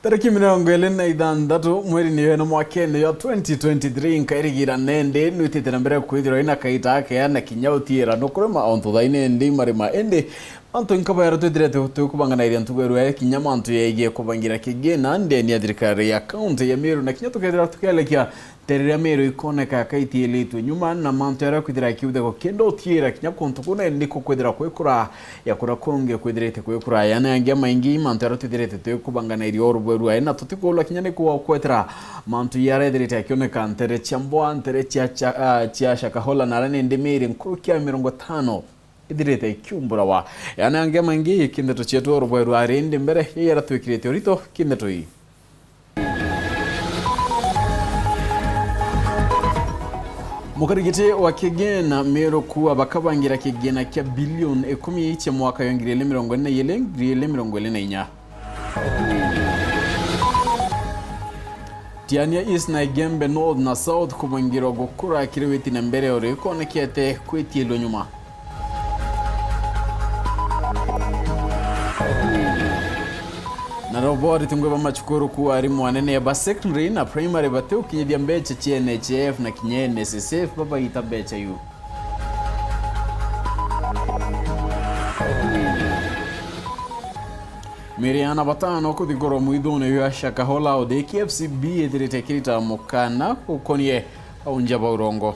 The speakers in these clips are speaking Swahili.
Tariki 26 mweri ni wena mwakene ya 2023 nkairigira nende nwitite na mbere kwithira ina kaita ake na kinyautira no kurema onto thaine ndi marima ende anto nkaba yaro twithire tukubangana iri ntugeru ya kinyama anto yege kubangira kigena nde ni thirikari ya county ya Meru na kinyato kethira tukelekia terera Meru ikoneka kaiti elitu nyuma na manto yaro kwithira kiude ko kendo tira kinyako ntukuna ndiko kwithira kwekura ya kura konge kwithirite kwekura yana ngia maingi manto yaro twithirite tukubangana iri Weru na tutikola kinyane kwa kwetera mantu yare dirite akioneka ntere chamboa ntere chia shakahola na rane ndemiri nkurukia 50 idirite kyumbura wa yana ange mangi kindeto chetu Weru arende mbere yara twikirete orito kindeto yi mukarigite wa kigena Meru kuwa bakabangira kigena kya bilioni 10 cha mwaka wa 2024 Tiania East na Gembe North na South kubangiro gukura kireweti na mbere ore konekete kwetielo nyuma na robot tungwe machukuru kuwa ari mwanene ba secondary na primary bate ukinyebya mbeche CNHF na kinyene SSF baba itabecha yu Miriana batano kuthigoro muidone ya shakahola ode KFCB edirite kirita mukana ukonie aunjaba urongo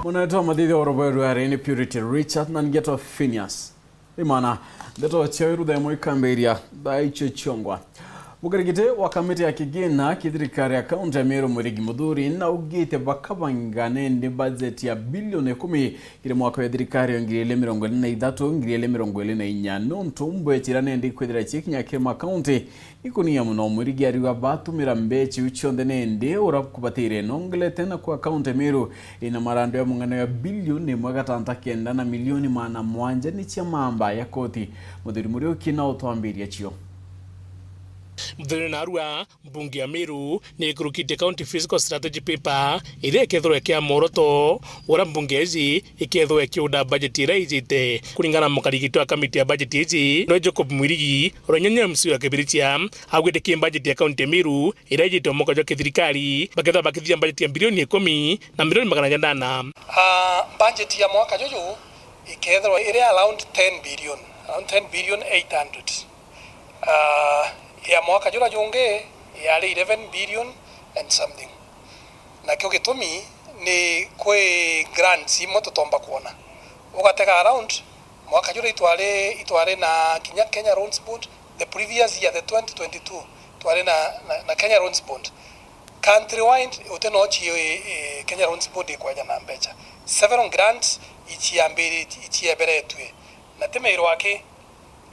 Munato madidi oroberu arene Purity Richard na ngeto PHINEAS IMAANA ndeto cheru da moikamberia daiche chongwa Mugarigite wa kamiti ya kigena kithirikari ya kaunti ya Meru Murigi Mudhuri na ugite bakabangane ndi budget ya bilioni 10 kile mwaka wa thirikari ya 2023 nonto mbwetirane ndi kwithira chikinya kema county ikunia muno Murigi ariwa batumira mbechi uchonde nende ora kubatire nongele tena kwa county Meru ina marando ya mungano ya bilioni 1.9 na milioni 700 ni chamamba ya koti Mudhuri Murio kina utwambiria chio Mudhuri narua mbunge ya Meru ni kurukite county fiscal strategy paper ile kethro ya moroto ora mbunge hizi ikethro ya kiuda budget raisite kulingana mukarigitwa kamiti ya budget hizi no Jacob Mwirigi ronyanya msiu ya kibiritia agwete ki budget ya county Meru irajito moka jo kithirikari baketha bakithia budget ya bilioni 10 na milioni 800 budget ya mwaka jojo ikethro ile around 10 billion 800 ya mwaka jura jonge yali 11 billion and something na kyo gitumi ni kwe grants imoto tomba kuona ugateka around mwaka jura itware na Kenya Roads Board the previous year the 2022 tware na Kenya Roads Board countrywide utenochi Kenya Roads Board kwa jana mbecha several grants ichiambere etwe na temero wake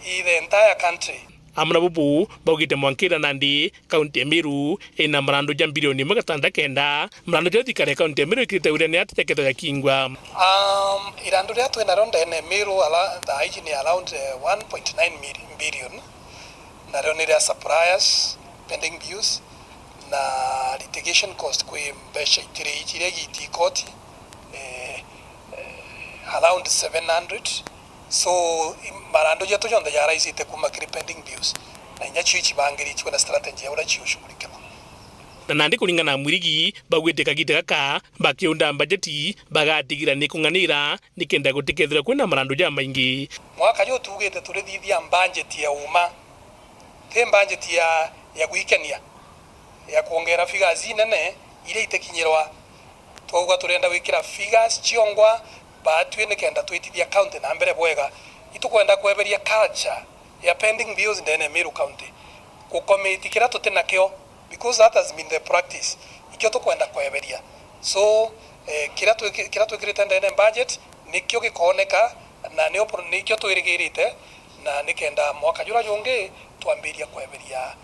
the entire country amna bubu bogite mwankira nandi county ya Meru ina marando ja bilioni 600 marando ja thikare county ya Meru ikite urene ateketo ya kingwa irando ya twena ronda ene Meru ala the hygiene around 1.9 billion na ronera suppliers pending bills na litigation cost kwa mbesha itire giti court around 700 so marando jeto jonda ya raisi te kuma pending bills na nyachi chibangiri chwana strategy ya ura chiushughulikia na nandi kulingana na Mwirigi bagwete kagite kaka bakiunda budget bagatigira ni kunganira nikenda gutikethira kwina marando ja maingi mwaka jo tugete turithithia budget ya uma te budget ya gwikenia ya kuongera figures nene ile itekinyirwa twauga turenda wikira figures chiongwa batwe ne kenda twitithia county na mbere bwega itukwenda kweberia culture ya pending bills ndene Meru county ku committee kira tutena kyo because that has been the practice ikyo tukwenda kweberia so kira twikirite ndene budget nikyo gikoneka na nikyo twirigirite na nikenda mwaka jura jonge twambiria kweberia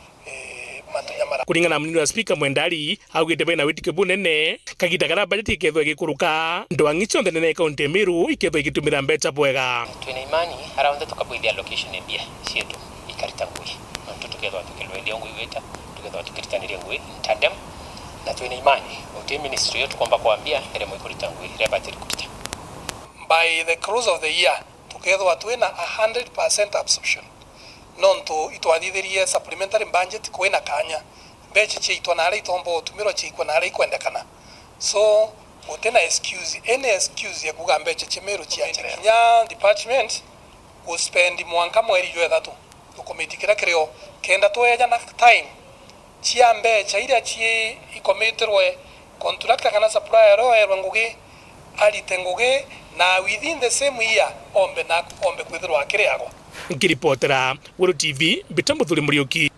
kulingana na munini wa speaker Mwendali augite bena witike bunene kagita kana budget ikethwe gikuruka ndwangicho ndene county Meru ikethwe gitumira mbecha bwega twina imani around tukabwithia allocation mbia cietu ikarita ngui tukethwa tukilwendia ngui weta tukethwa tukiritanire ngui tandem na twina imani uti ministry yetu kwamba kuambia ere mwikuritangwi rebati rikuta by the close of the year tukethwa twina 100% absorption nonto itwathithirie supplementary budget kwina kanya mbeche chiitwa nare itombo tumiro chikwa nare ikwendekana so utena excuse any excuse ya kuga mbeche chimero chianjire nya department go spend mwanka mweri jwe thatu tukomitikira kireo kenda tweja na time chia mbeche ira chi ikomitirwe contractor kana supplier ro ngugi alitenguge na within the same year ombe kwithirwa kiriago ngiripotera Weru TV bitambuthuri Muriuki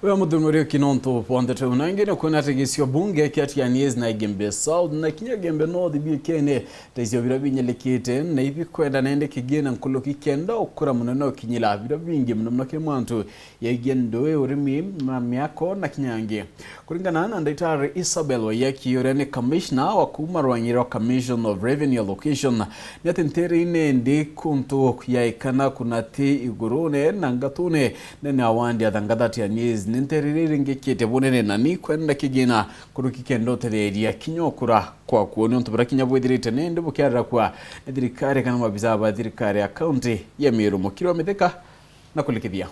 Wewe mudhumuri kinonto ponde tu nangine kuna tegesio bunge kati ya PHINEAS na Gembe South na kinya Gembe North bikene tezio birabi nyelekete na ibi kwenda naende kigena nkulo kikenda okura muneno kinyila birabi mno kemantu yegendo urimi mamiako na kinyange kulingana na Ndaitari Isabel Wayaki yorene commissioner wa kumarwanyiro Commission of Revenue Allocation nyatenteri nende kunto yaikana kunati igurune na ngatune nene awandi adhangadati ya PHINEAS Nteto ngekete bonene nani kwenda kigena kurukikendo tereria kinyokura kwa kuone ntubara kinyabwethirite nende bukyarira kwa thirikari kana mabiza ba thirikari ya county ya Meru mukiro metheka na kulikithia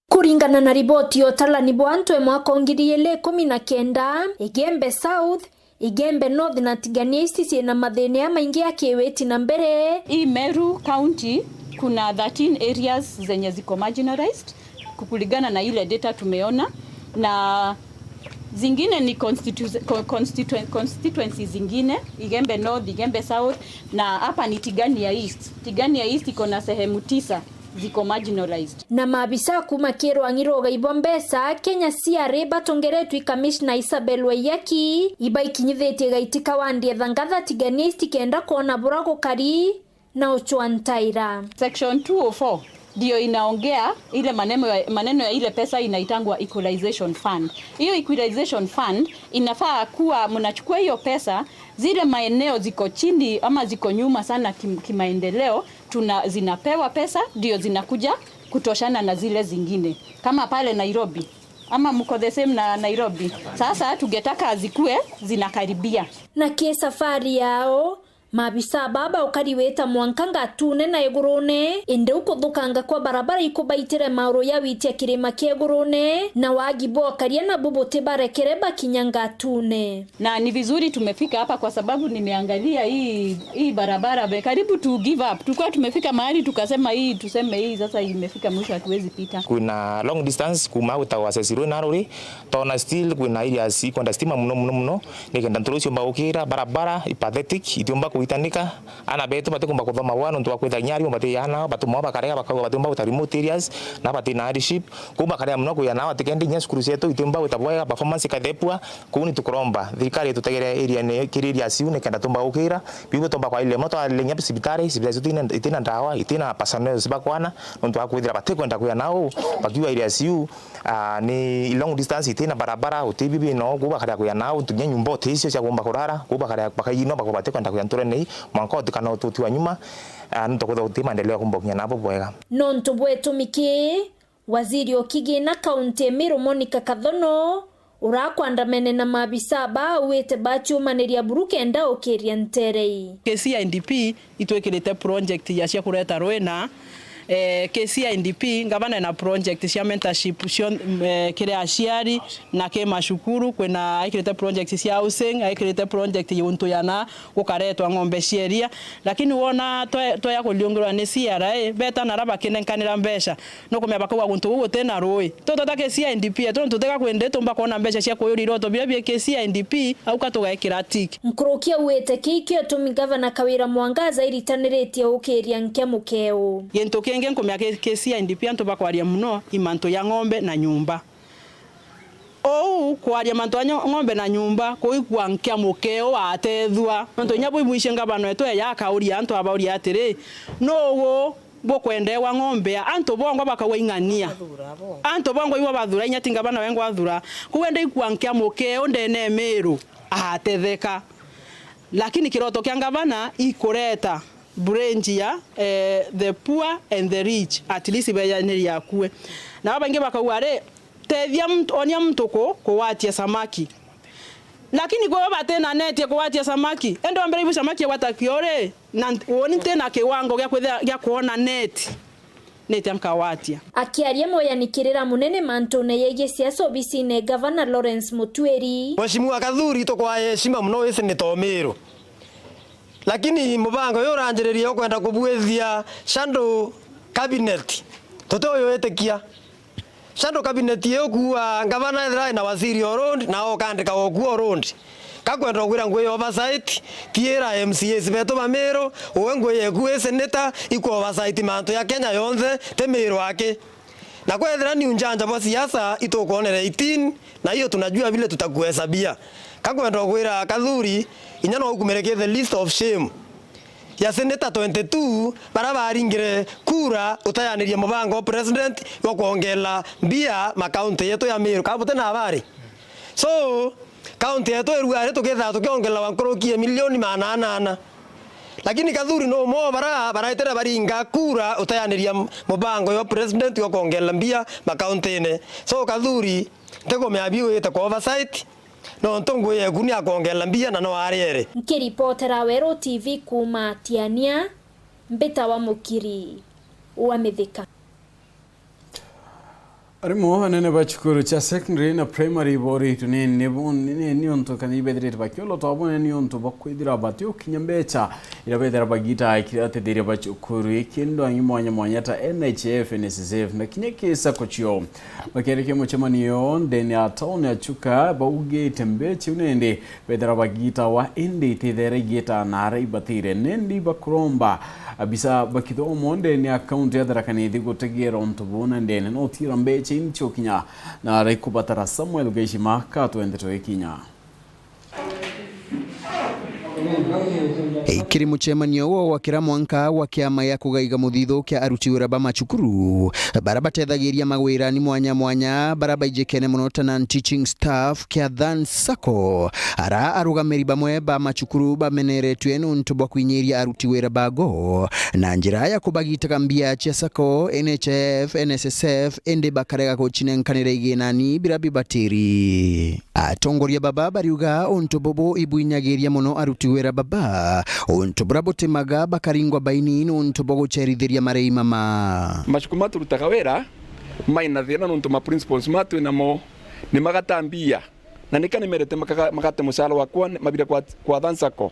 kuringana na riboti otalani bwantu mwaka 2019 Igembe South Igembe North na Tiganiesti ciena mathene maingi ya kiweti na mbere Meru County kuna 13 areas zenye ziko marginalized kukulingana na ile data tumeona na zingine ni constituencies zingine Igembe North, Igembe South na hapa ni Tigania East. Tigania East iko na sehemu 9 ziko marginalized. Na maabisa kuma kero angiro gaibwa mbesa Kenya CRA batongeretwe Commissioner Isabel Wayaki iba ikinyithetie gaitika wandie thangatha Tigania East kenda kona burago kari na Ochwantaira. Section 204 ndio inaongea ile maneno ya ile pesa inaitangwa equalization fund. Hiyo equalization fund inafaa kuwa mnachukua hiyo pesa zile maeneo ziko chini ama ziko nyuma sana kimaendeleo zinapewa pesa ndio zinakuja kutoshana na zile zingine. Kama pale Nairobi ama mko the same na Nairobi. Sasa tungetaka zikue zinakaribia. Na kia safari yao mabisa baba ukariweta mwankanga tune na egurone ende ukudukanga kwa barabara ikubaitire mauro ya witia kirima kiegurone na wagibo karia na bubote barekere bakinyanga tune. Na ni vizuri tumefika hapa kwa sababu nimeangalia hii barabara karibu to give up. Tulikuwa tumefika mahali tukasema tuseme hii sasa imefika mwisho hatuwezi pita. Kuna long distance kuma utawasesirwe naruri tona still kuna ile si kwenda stima mno nikenda ntorocio mbakira barabara ipathetic itomba kuitanika ana beto batikumba kuthoma wano ntwa kwithanyari mbati yana batuma bakarega bakagwa batumba uta remote areas na bati na hardship kuba kare mno kuyana atikendi nya skuru yetu itomba utabwa performance kadepwa kuni tukuromba thirikari tutegere area ne kiriria siune kenda tumba ukira bigo tomba kwa ile moto alenya sibitari itina ndawa itina personnel sibakwana ntwa kwithira batikwenda kuyanao bakiwa area siu ni long distance itina barabara utibibi no kuba kare kuyanao tunya nyumba tisio cha kumba kurara kuba kare bakayino bakobate kwenda kuyantura nei mwanko tukana ututi wa nyuma ntokotha utima endelea kumbokia nabo bwega nonto bwetu miki waziri okigina kaunti Meru Monica Kathono urakwandamene na mabisa ba wete bachumaneria burukenda okeria nterei KCIDP itwekirite project ya cia kureta rwena KCIDP ngabana na project cia mentorship kire aciari na ke mashukuru kwena aikirite project cia housing aikirite project yuntu yana gukaretwa ng'ombe cieria lakini wona toya kuliongirwa ni CRA beta na raba kinenkanira mbesha no kumya bakwa guntu gugu na rui tota KCIDP to tuteka kwendeto mba kona mbesha cia kuyuriro to bia KCIDP au katugekira tik nkrokia wete kikio tumi governor Kawira Mwangaza iritaniritie ukiria nke mukeo yento kenge nkomya KCIDP anto bakwaria muno imanto ya ng'ombe na nyumba kwaria manto ya ng'ombe na nyumba kuigwa nkia mukeo atethwa anto nyabo imwishe ngabano eto ya kauria anto abauria atiri no bokwendewa ng'ombe anto bongo bakawaingania anto bongo iwa bathura inya tinga bana wengo athura kuwende ikwa nkia mukeo ndene Meru atetheka lakini kiroto kya ngabana ikureta branch ya the poor and the rich at least beyaneri yakue na abange bakaware tethia mtu onia mtu kuwatia samaki. Lakini kwa batena neti kuwatia samaki endo mbere ibu samaki watakiore na woni tena kiwango gya kuona neti amkawatia. Akiaria moyanikirira munene mantone yege siasa obisine Governor Lawrence Mutueri. Mheshimiwa Kathuri to kwa heshima mno ese nitomero. Lakini mubango yoranjereria okwenda kubwethia shando cabinet. Toto yoetekia. Shando cabinet yokuwa Governor Ethra na waziri oround na okandika okuo oround. Kakwenda kwira ngwe oversight tiera MCAs beto mamero owengwe yekuwe senator iko oversight manto ya Kenya yonze temero wake na kwethera ni unjanja wa siasa itokuonera 18 na hiyo tunajua vile tutakuhesabia. Kakwenda kwira Kathuri inyano okumereke the list of shame ya senator 22 barabaringire kura utayaniria mubango president yo kuongela mbia makaunti yetu ya Meru kabute na habari. So kaunti yetu eruare tuketha tukiongela wankorokie milioni 800. Lakini Kathuri no mo baraitera baringa kura utayaniria mubango yo president yo kuongela mbia makaunti ne. So Kathuri tego meabiwe ita kwa oversight no ntongo ye guni akongela mbia na no ariere. Nkiripotera Weru TV kuma Tiania mbeta wa mukiri wa Mithika. Arimo hanene bachukuru cha secondary na primary bori tunene ni onto kanibedire bakyolo tabone ni onto bakwidira batyo kinyambecha irabedera bagita ikirate dire bachukuru ikindo anyimwanya ta NHF NSSF na kinyekesa kochio bakereke muchemaniyo ndeni atone achuka bauge tembeche unende bedera bagita wa indi tidere gita na ibatire nendi bakromba abisa bakito monde ni account ya darakani digo tegera onto bona ndene no tirambeche incho kinya na rekubatara Samuel Geshima kato Nteto ikinya. Kiri muchemanio wa kira mwanka wa kiama ya kugaiga muthitho kia aruti wira ba macukuru barabatethagiria mawira ni mwanya baraba ijekene muno ta teaching staff kia Thaa Sacco ara arugamiri bamwe ba macukuru bameneretwe nuntu bwa kwinyiria aruti wira bago na njira ya kubagita mbia cia Sacco NHF NSSF ende bakarega kuchinenkanire igenani birabi batiri atongoria baba bariuga onto bobo ibuinyagiria muno aruti wira baba onto brabote maga bakaringwa baini onto bogo cherithiria marei mama machukumatu rutakawera maina thina nonto ma principles matu namo ni magatambia na nikani merete magate musala wakwa mabira kwa Thaa Sacco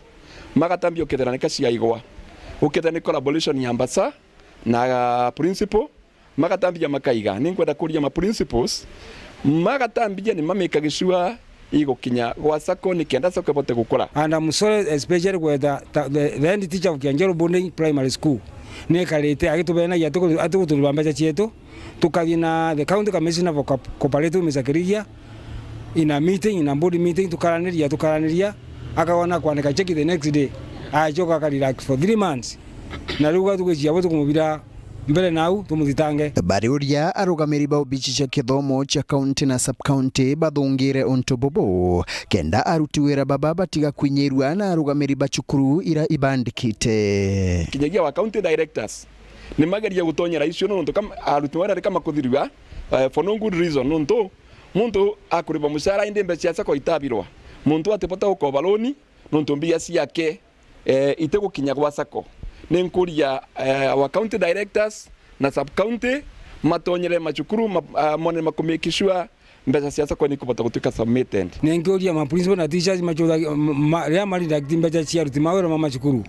magatambia ukethera nikacia igwa ukethera ni collaboration ya mbasa na principal magatambia makaiga ninkwenda kuria ma principles magatambia ni mameka gishua igo kinya gwa Sacco ni kenda Sacco bote gukora and I'm sorry especially with the head teacher of Kianjero Bonding Primary School ne kalete agitubena ya atugutulubamba chieto tukagina the county commissioner for cooperative misakiria in a meeting in a board meeting tukaraniria akaona kwanika check the next day achoka kali relax for 3 months na ruga tugecia bote kumubira mbele nau tumuzitange bariuria arugamiri ba ubichi cha kithomo cha county na sub county bathungire onto bobo kenda aruti wira baba batiga kwinyirwa na arugamiri bachukuru ira ibandikite kinyagia wa county directors ni magaria gutonyera icio nonto kama aruti wira kama kuthirwa for no good reason nonto muntu akuriba mushara inde mbecia Sacco itabirwa muntu atepota ukobaloni nonto mbia ciake itego kinya gwa Sacco nenkuria wa county directors na sub county matonyere machukuru mone makomekishwa mbesa cia Sacco ni kubota gutuka submitted nenkuria ma principal na teachers machoda ria mali direct mbesa cia ruti mawira mama chukuru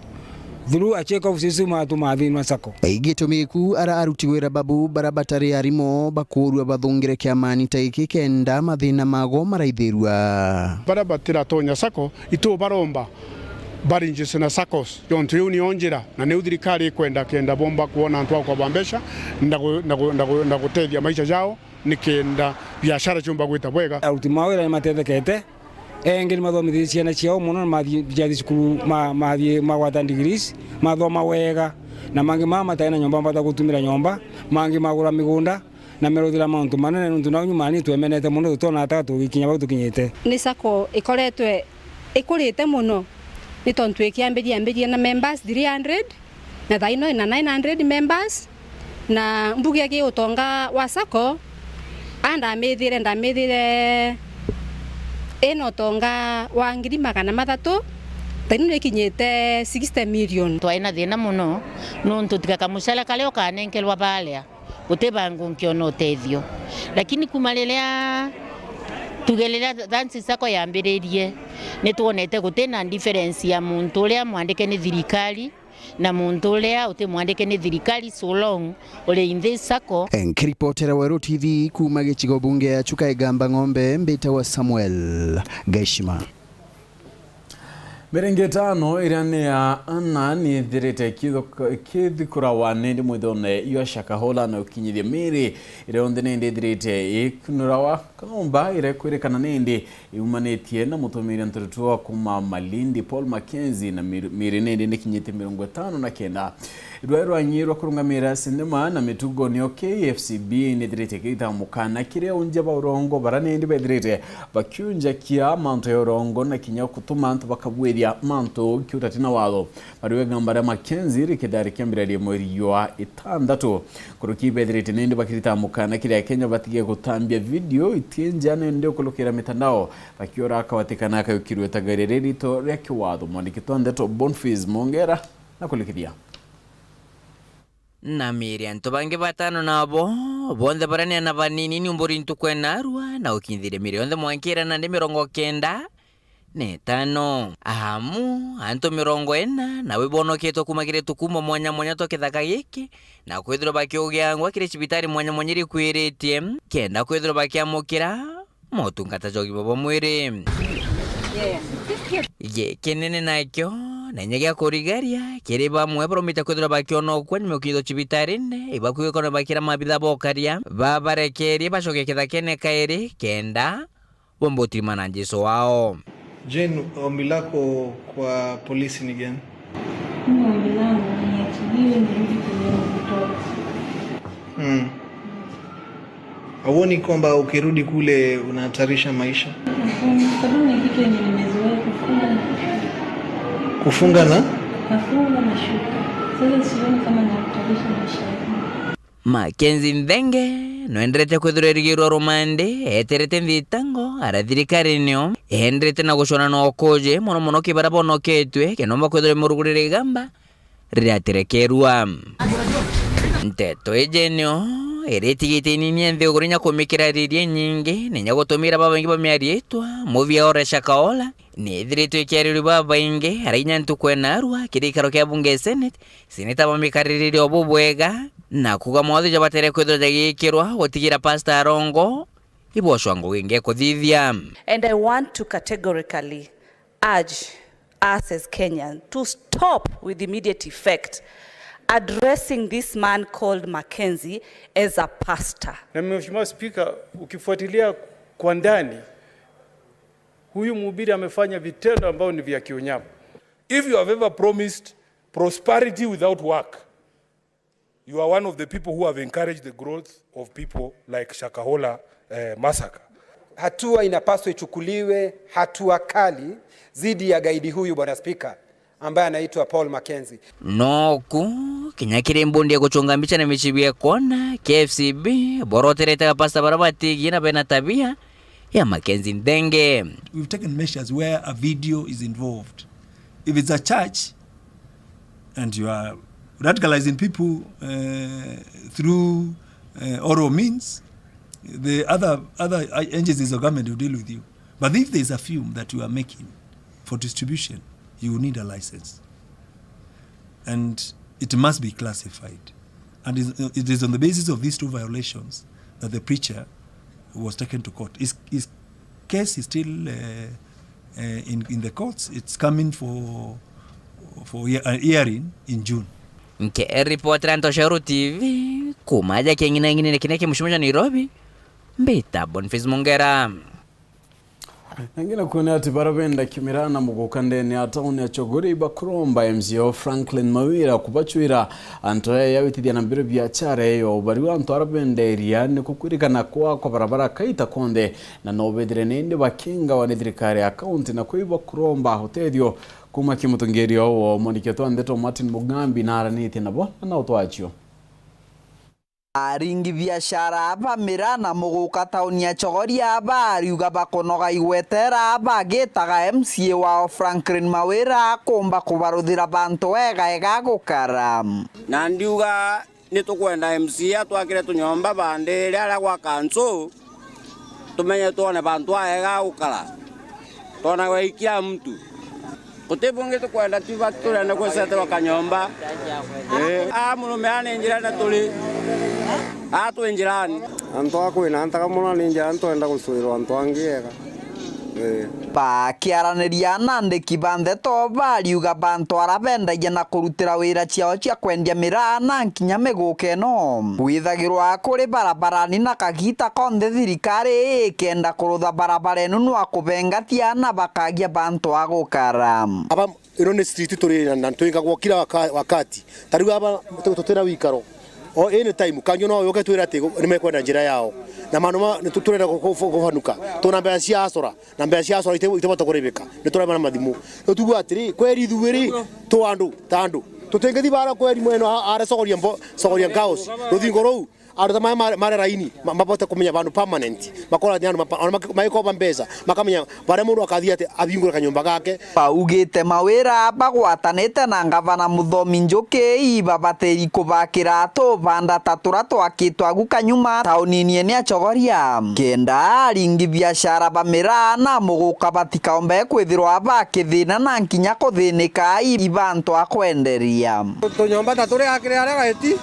through a check of system atumathinwa Sacco igitumiku ara aruti wira babu barabatari arimo bakurua bathungire kiamani taiki kenda mathina mago maraithirwa barabatira tonya Sacco itu baromba barinjise na Saccos yonto yuni onjira na ne uthirikari kwenda kenda bomba kuona antu kwa bambesha ndagutethia maisha yao nikenda biashara chumba gwita bwega aruti mawira matethekete engeni mathomithia ciana ciao muno mathia cukuru mathie magwata degrees mathoma wega na mangi mama taina nyomba mbata gutumira nyomba mangi magura migunda na meruthira mauntu manene nuntu na nyumani twemenete muno tutona ata tugikinya bau tukinyite ni Sacco ikoretwe ikurite muno ni tontu ikiambiria na members 300 na thaino ina 900 members na mbuge yake utonga wa Sacco ndamithire eno tonga wa 300,000 tani nekinyete 60 million twaina thina muno nuntu tikakamusala kale okanenkelwa balea utebangu nkiono utethio lakini kumalilia tugelera dansi sako yambiririe nituonete gutena difference ya muntu uria mwandike ni thirikari na muntu uria utimwandike ni thirikari so long ule inthi sako. Nkiripotera Weru TV kuma gicigo bunge ya Chukaigamba Ng'ombe mbita wa Samuel Gaishima. Merengetano irane ya ana ni thirite kithikura wanende mwithone iyo Shakahola na ukinyithia miri ire onde nende thirite ikunurawa kaomba ire kwirikana nende iumanetie na mutumiri Nteto kuma Malindi Paul Mackenzie na miri nende nikinyite 59 Rwero anyirwa kurungamira sinema na mitugo ni KFCB ni thirite kita mukana kire unje ba urongo baranende bedrite bakyunja kia manto yorongo na kinya kutuma antu bakabweri manto kiutatina walo mariwe gambara Mackenzie rikidari kembirali mweri wa 6 kuruki bedrite nende bakirita mukana kire Kenya batige gutambia video itienjane ndio kulukira mitandao bakiora akawatikana akayukirwe tagarereri to rekiwado mwandikito Nteto Bonfils Mongera na kulikidia na mirianto bange batano nabo bonde barania na banini ni umburi ntukwena na ukindire mirionde mwankira na 95 ahamu anto 40 na webono keto kumagire tukumo mwanya tokethaka giki na kwithiro bakiugya kire cibitari mwanya iri kwiritie kenda kwithiro bakiamukira motungata jogi bobo mwiri ye kenene nakyo na nyagia kurigaria kiri bamwe promita kwithira bakiono kwa nyukido cibitarine ibakwiye kono bakira mabitha bokaria babarekerie bacoke kithakene kairi kenda bomboti mananjiso wao. Jane, ombi lako kwa polisi ni gani? Ombi langu ni achiliwe nirudi kwenye mtoto. Hauoni kwamba ukirudi kule unahatarisha maisha? Sababu ni kitu yenye nimezoea kufunga na shuka. Sasa sioni kama nahatarisha maisha yangu. Mackenzie Ndenge noendrete kwithurerigirwa rumande eterete mvitango arathirikari nio endrete na gucona no koje muno kibara bonoketwe kenomba kwithura murugurire gamba riraterekerwa Nteto ejenio eretigite nini nthi ugurinya kumikira ririe nyingi nenya gutumira babangi bamiarietwa movie ore Shakahola ni thirite kiariri babangi arinya ntukwena kirikaro kia bunge Senate sineta bamikariririo bubwega na kuga mothe jabatere kwithira gikirwa gutigira Pastor Arongo ibocwango winge kuthithia. And I want to categorically urge us as Kenyans to stop with immediate effect addressing this man called Mackenzie as a pastor. Na Mheshimiwa Speaker, ukifuatilia kwa ndani huyu mhubiri amefanya vitendo ambao ni vya kiunyama. If you have ever promised prosperity without work, you are one of the people who have encouraged the growth of people like Shakahola massacre. Hatua inapaswa ichukuliwe hatua kali zidi ya gaidi huyu Bwana Speaker ambaye anaitwa Paul Mackenzie. Noku kinyakire mbundi ya kuchunga mbicha na michibia kona KFCB borotereta pasta barabati gina bena tabia ya Mackenzie Ndenge. We've taken measures where a video is involved. If it's a church and you are radicalizing people through oral means, the other agencies of government will deal with you. But if there is a film that you are making for distribution, you will need a license. And it must be classified. And it is on the basis of these two violations that the preacher was taken to court. His case is still in the courts. It's coming for a hearing in June. Nke reporter Weru TV kumaja kengine kineke mshimisha Nairobi mbita Bonfils Mongera. Nangina kuna ati barabenda kimirana mugukandene atauni ya chogori bakuromba MCO Franklin Mawira kubachwira antoya yawitithia na mbiro biachara yo bariwa anto arabenda eriane kukwirikana kwa barabara kaita konde na nobedire nende bakinga wa thirikari account na kuiba kuromba hotethio kuma kimutungerio wo moniketo Nteto Martin Mugambi na aranite nabo na utwachio. aringi biashara bamira na muguka tauni ya Chogoria bariuga bakonoga igwetera bagitaga MCA wao Franklin Mawira kumba kubaruthira bantu ega gukara na ndiuga nitukwenda MCA twakire tunyomba bande ria gwa kanso tumenye tuone bantu ega gukara tona gwikia mtu Kutipungi tukwenda tuba turenda kwesete wakanyomba murume ane njirana tuli injirani anto akwina antaka muno ni njira ntwenda gusuirwa anto angiega bakiaraniria na ndiki bande to bariuga bantu arabendagia na kurutira wira ciao cia kwendia miraa na nkinya miguke no withagirwa kuri barabarani na kagita konde thirikari ikenda kurutha barabara ino no akubengatia na bakagia bantu agukara aba ino ni street turi na twingagwo kila wakati tariuga aba tutira wikaro o any time kanyo no yoke twira ati nimekwenda njira yao na manuma turenda kufanuka tuna mbea cia acora na mbea cia acora itebota kuribika niturema na mathimu tugu atiri kweri thuwiri tandu tutengethi bara kweri mweno ara sogoria ngaos ruthingo rou aruta mare raini mabote kumenya bandu permanent makora nyano maikoba mbeza makamenya bare mundu akathia ati athingura kanyumba gake paugite Mawira bagwatanite na ngavana Muthomi Njuki babateri kubakira to banda tatura twakitwa aguka nyuma taunini ni Chogoria kenda aringi biashara bamira na muguka batikaombe kwithirwa bakithina na nkinya kuthinika ibantu akwenderia tunyomba tature akire arega eti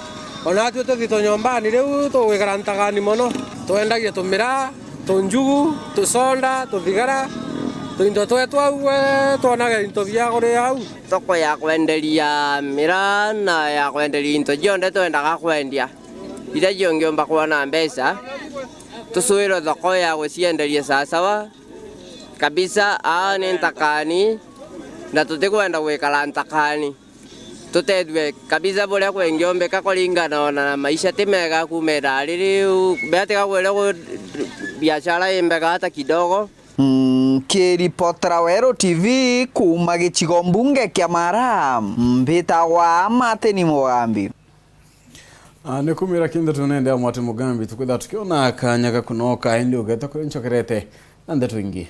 ona tu tuthito nyombani riu tuwigarantagani mono twendagia tumira tunjugu tusonda tuthigara tuindo twetu auwe twonaga into bia guri au thoko ya kwenderia mira na ya kwenderia into jonde twendaga kwendia ira jongiomba kuona mbeca tusuiro thoko ya gucienderia sasawa kabisa ni ntakani na tutikwenda gwikara ntakani tutedwe kabisa buria kwengiombeka kulingana na maisha timega kumera ririu beatega gwele biashara imbega hata kidogo kiripotera Weru TV kuma gicigo mbunge kia Mara mbitagwa Mateni Mugambi ni kumira kinda tunaendea Mwati Mugambi tukwitha tukiona akanya gakunoka indi ugeta kuri nchokerete na ndeto ingi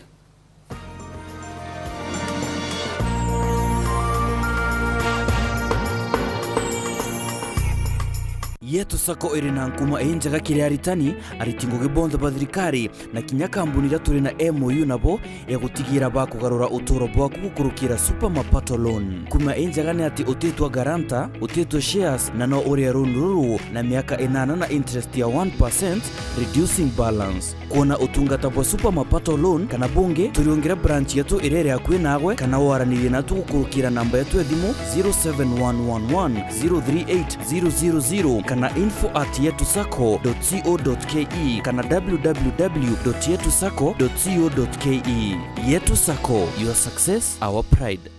yetu sako iri na nkuma enjaga kiri aritani aritingo gibonzo bathirikari na kinya kambuni ria turi na MOU nabo ya gutigira ba kugarura utoro bwaku gukurukira super mapato loan kuma enjaga ni ati utetwa garanta utetwa shares na no uri ruru na miaka 8 na interest ya 1% reducing balance kuona utungata bwa super mapato loan kana bunge turiongera branch yetu irere akwe nagwe kana waranirie na tugukurukira namba yetu thimu 0711038000 kana info@yetusako.co.ke kana www.yetusako.co.ke. Yetu Sako, your success, our pride.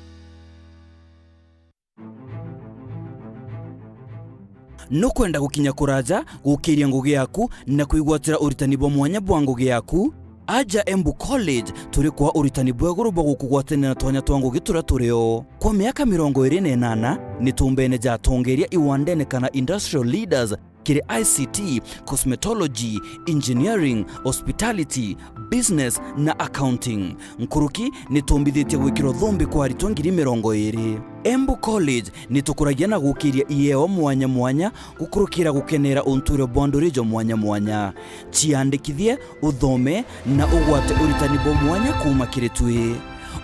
No kwenda gukinya kuraja gukiria ngugi yaku na kuigwatira uritani bwa mwanya bwa ngugi yaku aja Embu College turi kwa uritani bwa guruba gukugwatanira twanya twa ngugi turio kwa miaka 28 ni tumbene ja tongeria iwandene kana industrial leaders kiri ICT, cosmetology, engineering, hospitality, business na accounting. Nkuruki ni tumbithitie gwikiro thumbi kwa aritwa 20. Embu College ni tukuragia na gukiria ieo mwanya mwanya gukurukira gukenera unture bwandurijo mwanya mwanya. Ciandikithie uthome na ugwate uritani bo mwanya kuma kiritwi.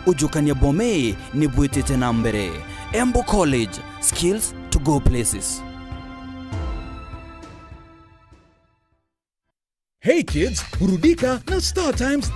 Ujukania bome ni bwitete na mbere. Embu College, skills to go places. Hey kids, burudika na Star Times.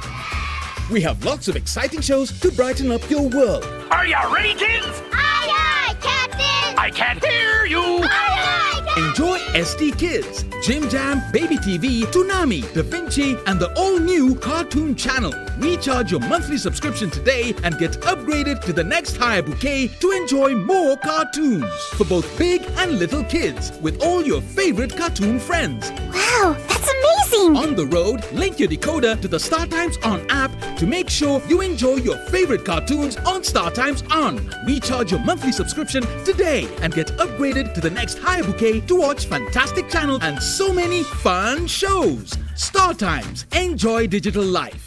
We have lots of exciting shows to brighten up your world. Are you ready, kids? Aye, aye, Captain! I can't hear you! Aye, aye, Captain! Enjoy SD Kids, Jim Jam, Baby TV, Toonami, Da Vinci, and the all-new Cartoon Channel. Recharge your monthly subscription today and get upgraded to the next higher bouquet to enjoy more cartoons for both big and little kids with all your favorite cartoon friends. Wow, that's amazing! amazing! On the road, link your decoder to the Star Times On app to make sure you enjoy your favorite cartoons on Star Times On. Recharge your monthly subscription today and get upgraded to the next higher bouquet to watch fantastic channels and so many fun shows. Star Times. Enjoy digital life.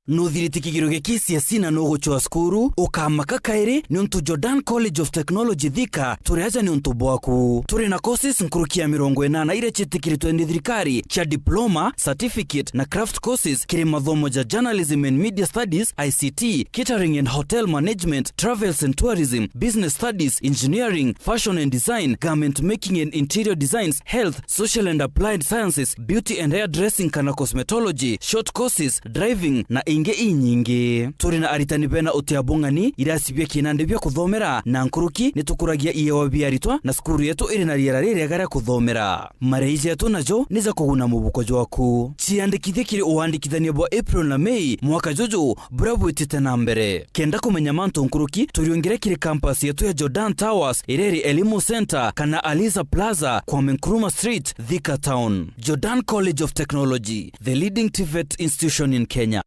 Nuthiriti kigiro gikisia sina no guchwa skuru ukamaka kairi ni untu Jordan College of Technology Thika turiaja ni untu bwaku turi na courses nkurukia 80 ire chitikiritwe ni thirikari kia diploma, certificate na craft courses kiri mathomo ja journalism and media studies, ICT, catering and hotel management, travels and tourism, business studies, engineering, fashion and design, garment making and interior designs, health, social and applied sciences, beauty and hairdressing kana cosmetology, short courses, driving na inge inyingi. Turi na aritani bena utiabungani irasibia kinande bya kuthomera na nkuruki nitukuragia iyewa biaritwa na skuru yetu iri na riera riri gara kuthomera. Mareije yetu najo niza kuguna mubuko jwaku. Ciandikithie kiri uandikithania bwa April na May mwaka jojo bravo itite na mbere. Kenda kumenya manto nkuruki turiongere kiri campus yetu ya Jordan Towers, Ireri Elimu Center kana Aliza Plaza kwa Nkrumah Street, Thika Town. Jordan College of Technology, the leading TVET institution in Kenya.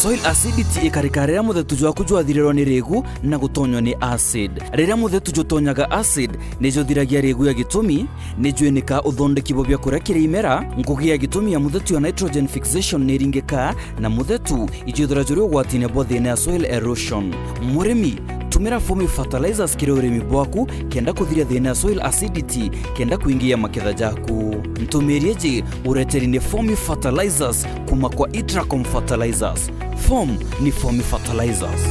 Soil acidity ikarikarira muthetu jwa kujwa thiriro ni regu na gutonywa ni acid. Rira muthetu jutonyaga acid nijo thiragia regu ya gitumi nijuenika uthondeki bobya kurakira imera ngugi ya gitumi ya muthetu ya nitrogen fixation ni ringeka na muthetu ijithira juri gwatine bothine ya soil erosion. Murimi tumira fomi fertilizers kiri urimi bwaku kenda kuthiria thina ya soil acidity kenda kuingia maketha jaku. Ntumirieje ureteri ni fomi fertilizers kuma kwa Itracom fertilizers. Form ni fomi fertilizers.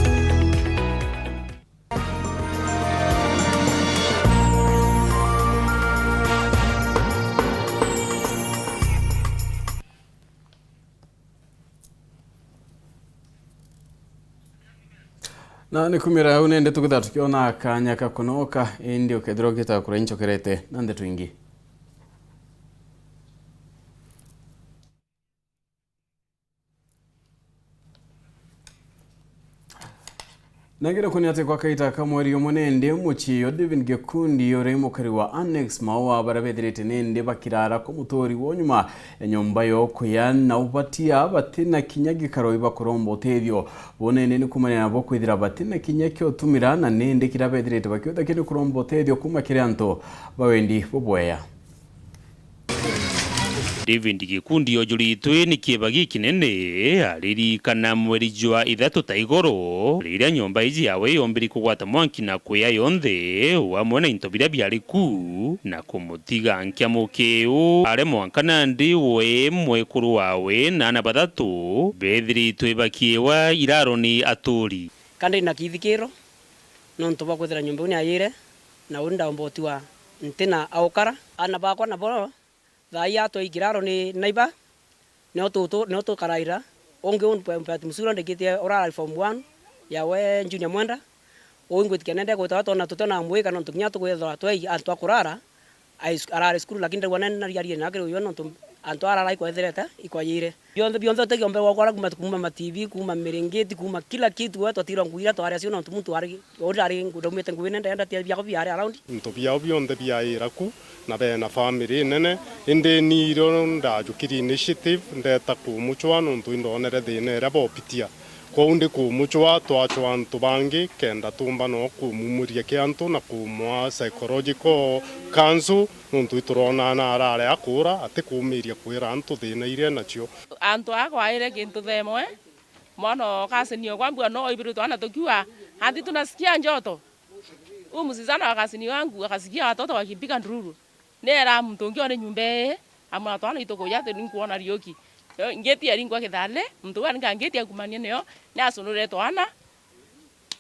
Na nikumira hau nende tukitha tukiona akanya kakunoka indi ukethira gitakura inchokerete na ndeto ingi. Nagira kunyate kwa kaita kamweri yomonende muchiyo David Gekundi yore mukari wa Annex mawa barabethirite nende bakirara ko mutori wonyuma enyomba yo kuyana ubatia batina kinyagi karo ibakorombo tethio bonene ni kumanya nabo kwithira batina kinyaki otumira na nende kirabethirite bakiotha kiri kurombo tethio kuma kiranto bawendi bobweya. David Gekundi ojuritwe ni kiebagi kinene aririkana mweri jwa 3 taigoro riria nyomba iji yawe yombiri kugwata mwanki na kuya yonthe wamwe na intobira byariku na kumutiga nkia mukeu are mwankana ndi we mwekuru wawe na na bathatu bethiritwe bakiewa iraro ni aturi kandi na kithikiro no ntoba kwethira nyomba ni ayire na unda omboti wa ntena aukara ana bakwa na boro Thaa to igiraro ni naiba no to karaira onge on pati musura ndekite oral form 1 ya we junior mwenda onge tikenende ko tato na tutona mweka no tunya to kwethra to antwa kurara arare school lakini wana na yari na kero yo no to antwa arara iko ethereta ikwayire bionde te gombe wakora kuma ma TV kuma merengeti kuma kila kitu wetu atira nguira to aria no muntu ari orari ngudomete ngwine ndenda tia byako byari around nto byao bionde byairaku na bena family nene inde niro ndajukiri initiative ndeta kumuchwa nuntu indonere thine rabo pitia ko unde kumuchwa twachwa antu bangi kenda tumba no kumumuria kiantu na kumwa psychological counsel nuntu iturona na arare akura ate kumiria kwira antu thine iria nacio antu akwaire kintu themwe mono kasinio kwambua no ibiru twana tukiwa hadi tunasikia njoto musizana wakasini wangu akasikia watoto wakipiga ndururu nera mtungi one nyumbe ama twana itoko yate ninkuona rioki ngeti ari ngwa kithale mtu anga ngeti akumania neo na asunure twana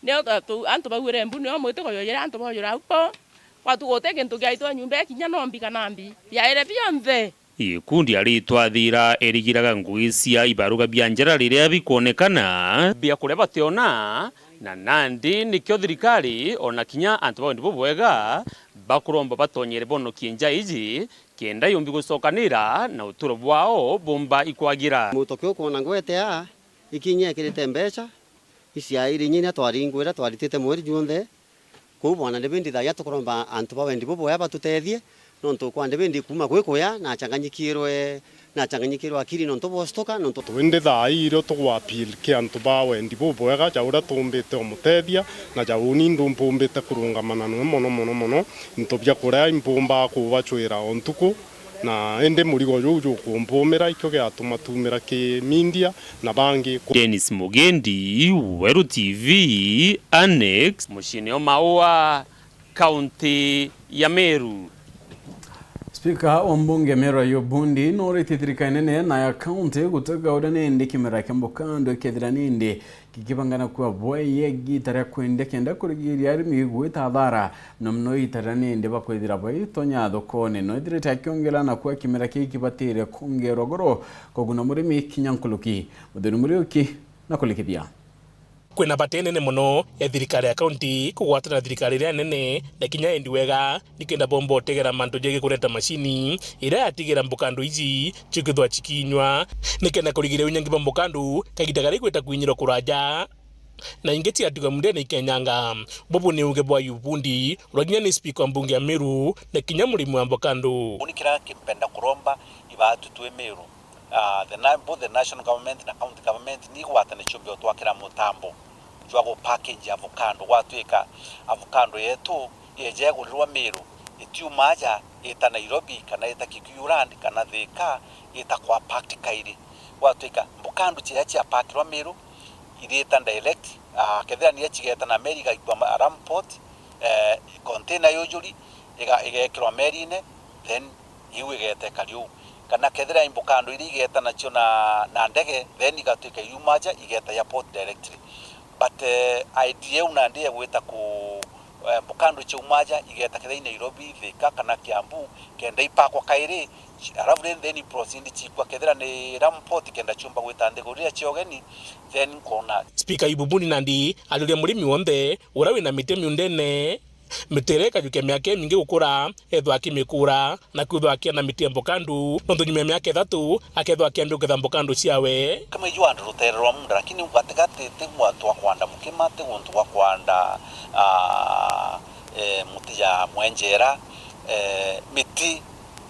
neo tu antu bagure mbu neo mwite ko yoyera antu boyora upo watu gote kintu gyaitwa nyumbe kinya nombi kanambi yaire bionthe ikundi aritwa thira erigiraga ngugi cia ibaruga bianjara riria bikuonekana bia kureba tiona na nandi nikyo thirikari ona kinya antu bawendi bobwega bakuromba batonyere bono kienja iji kenda yombi gucokanira na uturo bwao bomba ikwagira mutokyo kona ngwetea ikinye kirite mbeca isiairi nyina twaringwira twaritite mweri junthe ku bwana ndibindi thaya tukuromba antu bawendi bobwega batutethie nonto kwande bendi kuma gwekuya na changanyikirwe akiri nonto bostoka nonto twende Thaa iro tugwa appeal ke antu ba wendi bubwega jaura tumbite omutethia na jauni ndumpumbite kurungamana no mono ntobya kuria impumba kubachwira ontuku na ende murigo juju kumpumira ikyo gyatuma tumira ki media na bangi. Dennis Mugendi, Weru TV, Annex, mushini Maua, County ya Meru. Speaker wa mbunge Meru Yobundi noretithirika nene na ya county gutega udane ndi kimera kambokando kethirani ndi kikibangana kwa boye gitara kwende kenda kurigiria arimi gwita thara na mno itarani ndi bakwithira boye tonya thokone no idireta kyongela na kwa kimera kikibatire kongerwa goro koguna murimi kinyankuluki muthuri muriuki na kulikithia kwina batenene muno ya thirikari ya county kugwatana thirikari ya nene na kinya endi wega nikenda bombo tegera manto jege kureta mashini ira yatigira mbokando iji chikithwa chikinywa nikenda kurigire unyangi mbokando kagitagari kweta kwinyiro kuraja na ingeti atuga mundene ikenyanga bobo ni uge bwa Yubundi uraginya ni speaker mbunge ya Meru na kinya mulimu wa mbokando unikira kipenda kuromba ibatu tuwe Meru both the national government na county government ni gwatane chumbi otwakira mutambo jwago package avocado watwika avocado yetu yeje gulirwa Meru itiumaja eta Nairobi kana eta Kikuyurandi kana Thika eta kwa practically watwika mbokando chiacha pakirwa Meru ireta direct kethira ni chigeta na America kwa Ramport container yojuri igekirwa Merine then iwe gete kariu kana kethira imbokando iri igeta nacho na ndege then igatuika yumaja igeta ya port directly but idea una ndiye gweta ku mbokando chumaja igeta kethira Nairobi Thika kana Kiambu kenda ipakwa kairi arafu then proceed chikwa kethira ni Ramport kenda chumba gweta ndege uri chiogeni then kona speaker Yubundi nandi alule murimi wonde urawe na mitemi ndene mitereka juke miake mingi gukura ethwa akimikura na kuthwa akiana mitie mbokandu nondo nyume miake 3 akethwa akiambi uketha mbokandu ciawe kama ijwa andu rutererwa munda lakini ukatekate temwa twa kwanda mukimate untu wa kwanda muti ya mwenjera miti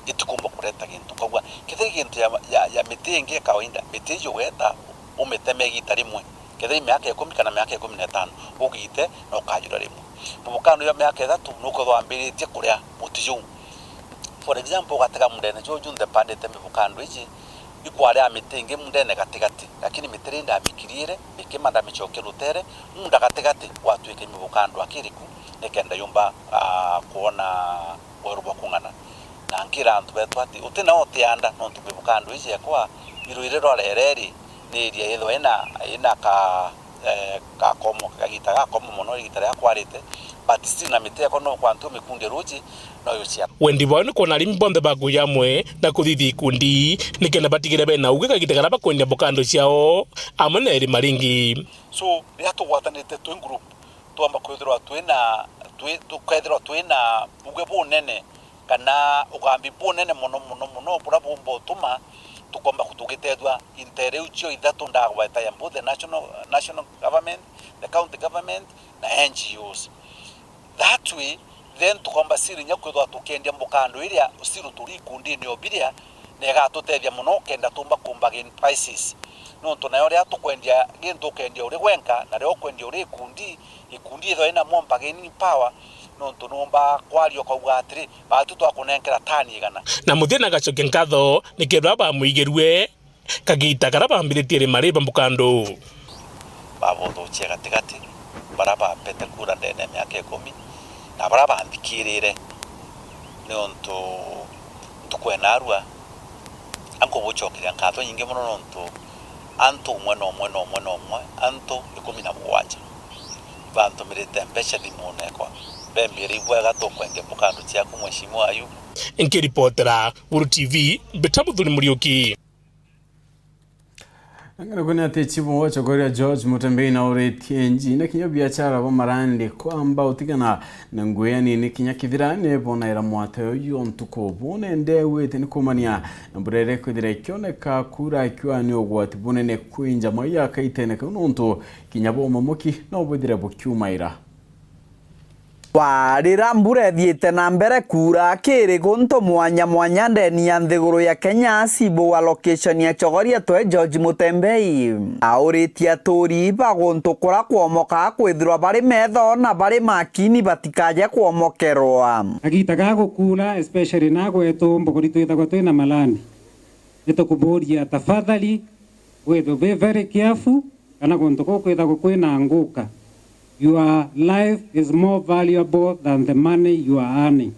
itukumba kureta gintu kogwa kithiri gintu ya miti ingi kawaida miti jo weta umeteme gitari mwe kethiri miaka 10 kana miaka 15 ugite na ukajura rimwe mbokando ya miaka 3 nuko thwambiritie kuria mutiyu for example gatega mundene joju ndepandite mbokando iji ikware amitenge mundene gatigati lakini mitirinda mikirire mikimanda michoke rutere munda gatigati watwike mbokando akiriku nekenda yumba kuona weruba kungana na ngira antu betu ati utina otianda nontu mbokando iji yakwa iruirero rereri ni iria yethwa ina ka komo kagita ga komo mono igitara ya kwarite but still na mite kono kwantu mikunde ruji no yocia wendi bwana kona limbonde bagu yamwe na kuthithia kundi nikenda batigire bena uge kagita garaba kwenda mbokando ciao amana eri maringi so ya tugwatanite tu group tuamba kwithirwa twina uge bunene kana ugambi bunene mono bura bombo tuma tukomba kutugitethwa intereucho ithatu ndagweta ya both the national government, the county government na NGOs. That way then tukomba siri nyakwithwa tukendia mbokando iria siru turi kundi ni obiria nega tutethia muno kenda tumba kumba gain prices no tunayo ria tukwendia gintu kendia uri gwenka na rio kwendia uri kundi ikundi tho ina momba gain power no tunomba kwario kwa atiri batu twakunenkera tani igana na muthina gacoke nkatho nikirwa ba muigerwe kagita karaba ambiritiere mariba mbokando babo chega tigati baraba pete kura ndene miaka 10 na baraba ambikirire nonto tukwenarwa anko buchokira nkatho nyinge muno nonto anto mweno anto 17 bantu mirite mbesha dimonekwa bembiri bwega tokwenge mbokando ciaku mheshimiwa ayu nkiripotera Weru TV betamuthuri muriuki ngana kuna techibu wacho goria George Mutembei na uretenji na kinya biashara bo marandi kwamba utigana na nguyani ni kinya kithirane bona era mwate yo ntuko bone ndewe teni kumania na burere kwithire kioneka kura ikiwa ni ogwati bone ne kwinja maya kaitene kununtu kinya bo mamoki no bwithire bukyumaira Warira mbura ethiite na mbere kura kiri guntu mwanya mwanya ndeni ya nthiguru ya Kenya sibo allocation ya chogoria twe George Mutembei auritia turi baguntu kura kwomoka kwithirwa bari metho na bari makini batikaje kwomokerwa agitaga gukura especially na gwetu mbogori twithagwa twina malandi nitukuburia tafadhali wethu be very careful kana guntu kwithagwa kwina nguka. Your life is more valuable than the money you are earning.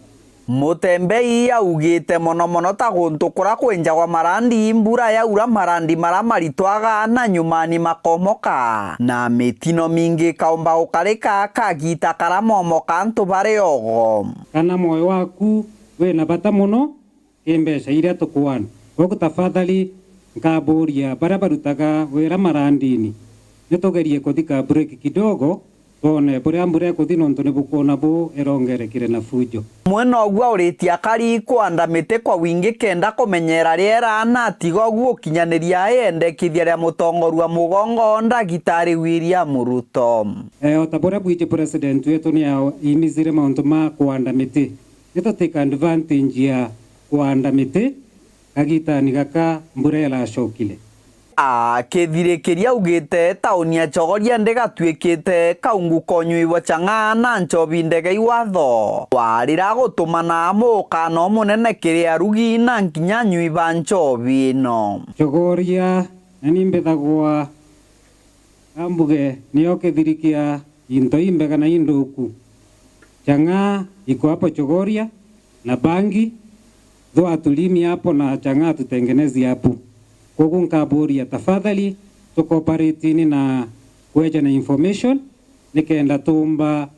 Mutembei augite mono ta guntu kura kwenjagwa marandi mbura yaura marandi mararitwaga na nyumani makomoka na mitino mingi kaumba ukarika kagita karamomoka ntu bare ogo kana moyo waku wena bata muno imbesha iria tukwana goku tafadhali ngaburia bara barutaga wera marandini nitugerie kuthika break kidogo tone bure ambure kuthino ntone bukona bu erongerekire na fujo mwena ogwa uritia kari kwanda mite kwa wingi kenda kumenyera riera na tigo gwo kinyaniria yendekithia ria mutongorua mugongo ndagitari William Ruto otabora bwije president wetu ni imizire mauntu ma kwanda mite nito take advantage ya kwanda mite agitani gaka mburela shokile kithirikiria ugite tauni ya chogoria ndegatwikite kaungu konyuiwa changa na nchobi ndege iwatho warira gutumana mukano munene kiria rugi na nkinya nyuiba nchobi no chogoria nani mbethagwa ambuge niyo kithirikia into imbe kana induku changa iko hapo chogoria na bangi dho atulimi hapo na changa tutengenezi hapo kogu nkaburia tafadhali tukoparetini na kweja na information nikenda tumba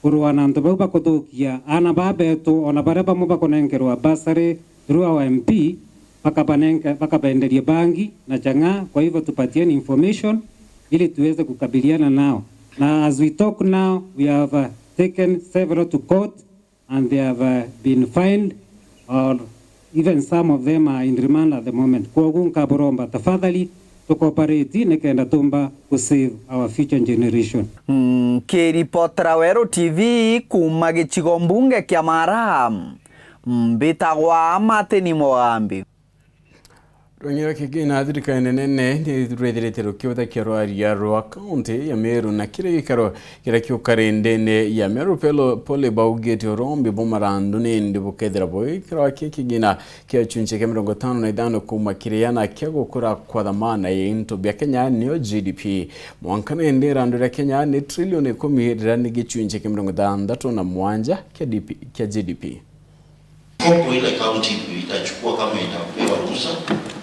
kurwana ntoba bakothokia ana babetu ona bareba muba konenkerwa basari through our MP pakabenderia bangi na changa kwa hivyo tupatieni information ili tuweze kukabiliana nao na as we talk now we have taken several to court and they have been fined or even some of them are in remand at the moment. Kuogunka boromba tafadhali tukopareti nekenda tumba to save our future generation. Kiripotera Weru TV kuma gichigo mbunge kia Mara mbitagwa Mateni Mogambi Ronyera kigina thirikari nene ni rwethiritiro kiothe kia rwaria rwa kaunti ya Meru na kire gikaro kira kiukarendene ya Meru pole baugete rombi bomarandu ni ndibukethera boy kira kigina kia chunche kia 55 kuma kiriana kia gukura kwa dhamana ya into bya Kenya niyo GDP mwankana endera ndura Kenya ni trilioni 10 ni gichunche kia 67 kia GDP Mkopo ile kaunti itachukua kama itapewa ruhusa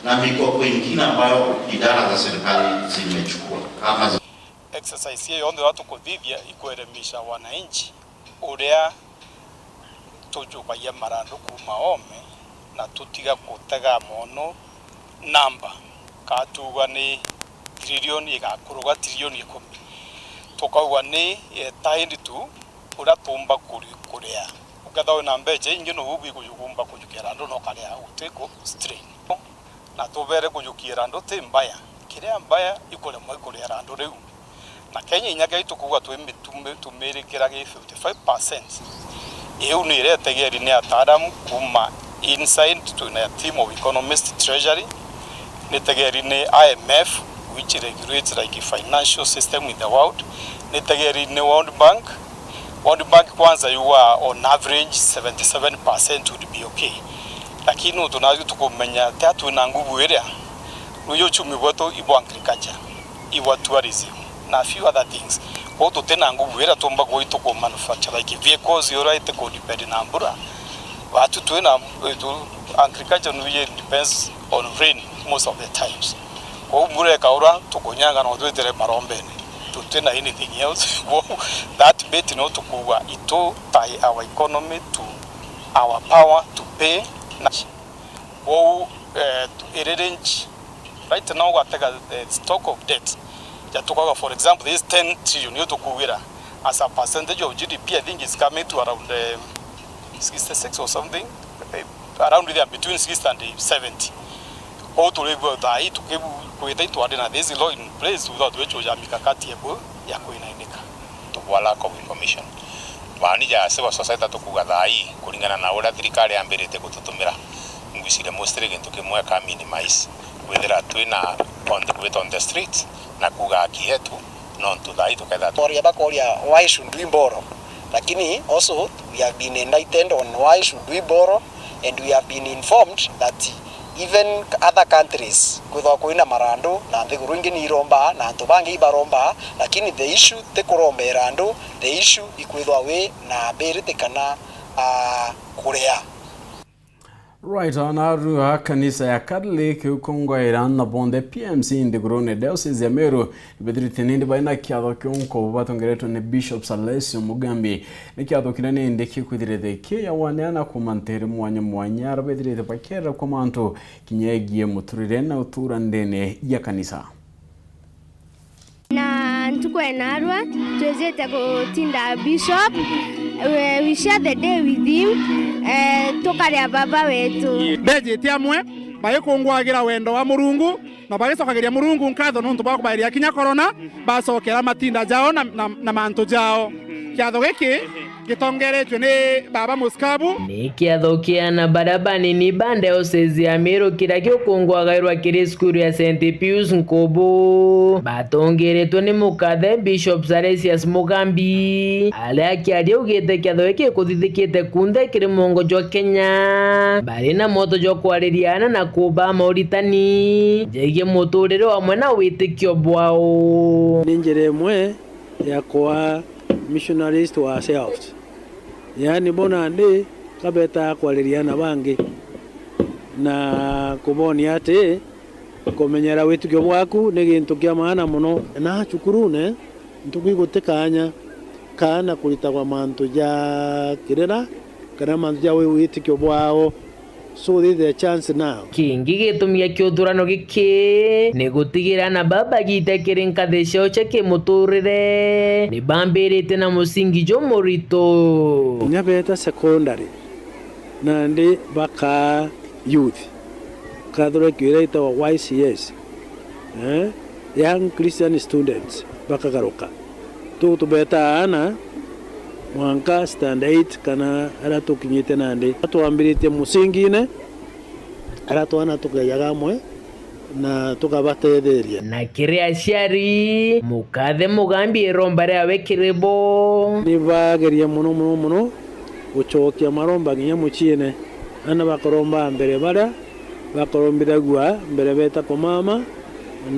na mikopo ingine ambayo idara za serikali zimechukua kama exercise hiyo ndio watu kuthithia ikuelemisha wananchi uria tujukagia marandu kuma ome na tutiga kutega mono namba katuga ni trilioni igakuruga trilioni 10 tukauga ni taindi tu ura tumba kuria ukathawe na mbeje ingi no hubi kujugumba kujukira ndo no karia uteko strain na tubere kujukira ndo te mbaya kiria mbaya ikole mo ikole rando reu na Kenya inyaga itukuga tumerekera ge 55% eu ni retegeri ni ataramu kuma inside to a team of economists treasury ni tegeri ni IMF which regulates like a financial system in the world ni tegeri ni World Bank kwanza you are on average 77% would be okay. Lakini tunazo tukumenya tatu na nguvu ile. Nuyo chumi wetu ibo agriculture, ibo tourism na few other things. Kwa hiyo tena nguvu ile tumba kwa ito kwa manufacture like vehicles yora ite ko depend na mbura. Watu tuena agriculture nuye depends on rain most of the times. Kwa hiyo mbura kaura tukonyanga na watu tere marombeni. Tena anything else that bet not to kuwa ito tie our economy to our power to pay to arrange right now we take a stock of debt that to for example this 10 trillion to kuwira as a percentage of GDP I think is coming to around 66 or something around there between 60 and 70 how to live that to keep kuita itu adena this law in place without which ya mikakati ya kuinaindika to lack of information Twanija civil society tukuga thai kuringana na uria thirikari ambirite gututumira ngwicire mostly gintu kimwe ka minimize withira twina contribute on the streets na kuga haki yetu non to thai tuketha Korea bakoria why should we borrow, lakini also we have been enlightened on why should we borrow, and we have been informed that even other countries kwithwa kuina marando na thiguru ingi ni iromba na antu bangi ibaromba, lakini the issue te kuromba irando, the issue ikwithwa we na berite kana kurea. Right, anaru kanisa ya Catholic ukongo Iran na bonde PMC indigrone diocese ya Meru bedrite nindi baina kiatho kionko batongereto ne Bishop Salesio Mugambi ne kiatho kinene ndeki kudirete ke ya wanana kumantere mwanya bedrite pakera komanto kinyegie muturire na utura ndene ya kanisa na ntukwenarwa twezete kutinda Bishop. We share the day with him tukaria baba wetu bejete amwe bayikungwagira wendo wa Murungu na bagicokagiria Murungu nkatho nuntu bakubairia kinya corona bacokera matinda jao na manto jao kiatho giki gitongeretwe ni baba Muskabu ni kiatho kiana barabani ni bande osezi ya Meru kira giokungwagairwa kiri skuru ya St Pius Nkobo batongeretwe ni mukathe Bishop Salesius Mugambi ala kiaria ugite kiatho giki kuthithikite kunthe kiri mongo jwa Kenya bari na moto jwa kwaririana na kuba mauritani jegie muturire wa mwena witikio bwao ni njire mwe ya kwa missionaries to ourselves, yani bona ndi kabeta kwaririana bangi na kubonia ati kumenyera witukio bwaku ni gintu kia maana muno na chukurune ntukwigutekanya kana kuritagwa mantu ja kirera kana mantu ja witukio bwao. So this is a chance now. Kingi gitumia kiuthurano giki ni gutigira na baba gitekire nkathesho cheke muturire ni bambirite na musingi jo morito nyabeta secondary na ndi baka youth Catholic URETERI wa YCS young Christian students baka garuka tubeta ana mwanka stand 8 kana ara tukinyite nandi atuambirite musingine ara twana tukayaga mwe na tukabatetheria na kiria ciari mukathe Mugambi rombare awekirebo ni bageria muno uchokia maromba nginya muchine ana bakoromba mbere bara bakorombira gwa mbere beta ko mama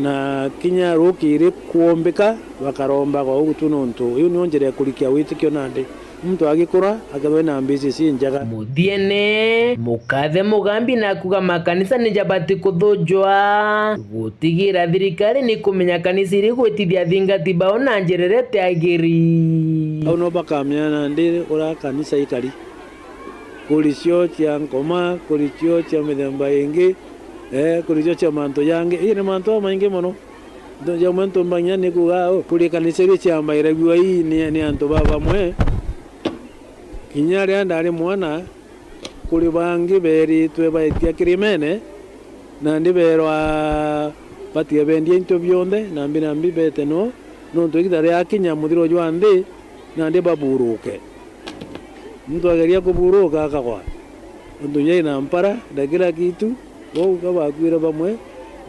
na kinya rukiri kuombeka bakaromba kwa ugutununtu iyo nionjere kurikia witikio nande mtu agikura akabe na mbizi si njaga muthiene mukathe Mugambi na kuga makanisa ni jabati kuthujwa gutigira thirikari ni kumenya kanisa iri gwitithia thingati bao na njererete agiri au no bakamyana ndi ura kanisa ikari kulicio cia ngoma kulicio cia mithemba ingi kulicio cia manto yange ine manto maingi muno ndo ja manto mbanya ni kuga kuli kanisa iri cia mbaira gwa hii ni anto baba mwe kinyari andari mwana kuli bangi beri twe baitia kirimene na ndi berwa patia bendie into byonde na mbi bete no ndo igitare akinya muthiro jwa ndi na ndi baburuke mtu ageria kuburuka akagwa ndo nyina mpara ndakira kitu wao kaba kwira bamwe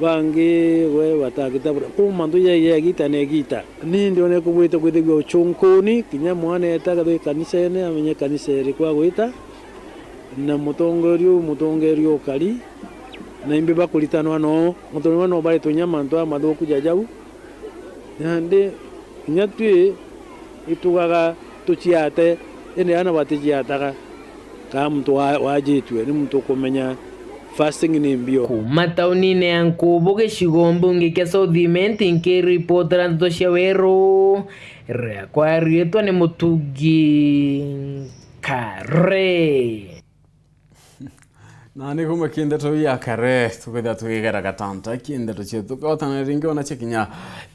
bangi we batagita ku mandu ye gita ne gita ni ndio ne kubwita kwithigwa chunkuni kinya mwana etaga do kanisa ene amenye kanisa eri kwa gwita na mutongerio kali na imbe bakulitanwa no mutongerio no bali tunyama ntwa mathuku jajau nande kinya twi itugaga tuchiate ene ana batijiataga ka mtu wajitwe ni mtu kumenya fasting ni mbio kuma taunine ya Nkobo gicigo mbunge kia Southiment nkiripotera nteto cia Weru rekwa rietwa ni Mutungi Kare na ni kuma kindeto ya Kare tuketha tukigera gatanta kindeto cia tukotana ringi ona chikinya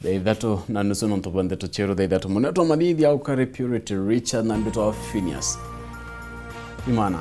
theithatu na nusu nonto bandeto chero theithatu muneto madithi au Kare Purity Richard na mbito wa PHINEAS IMAANA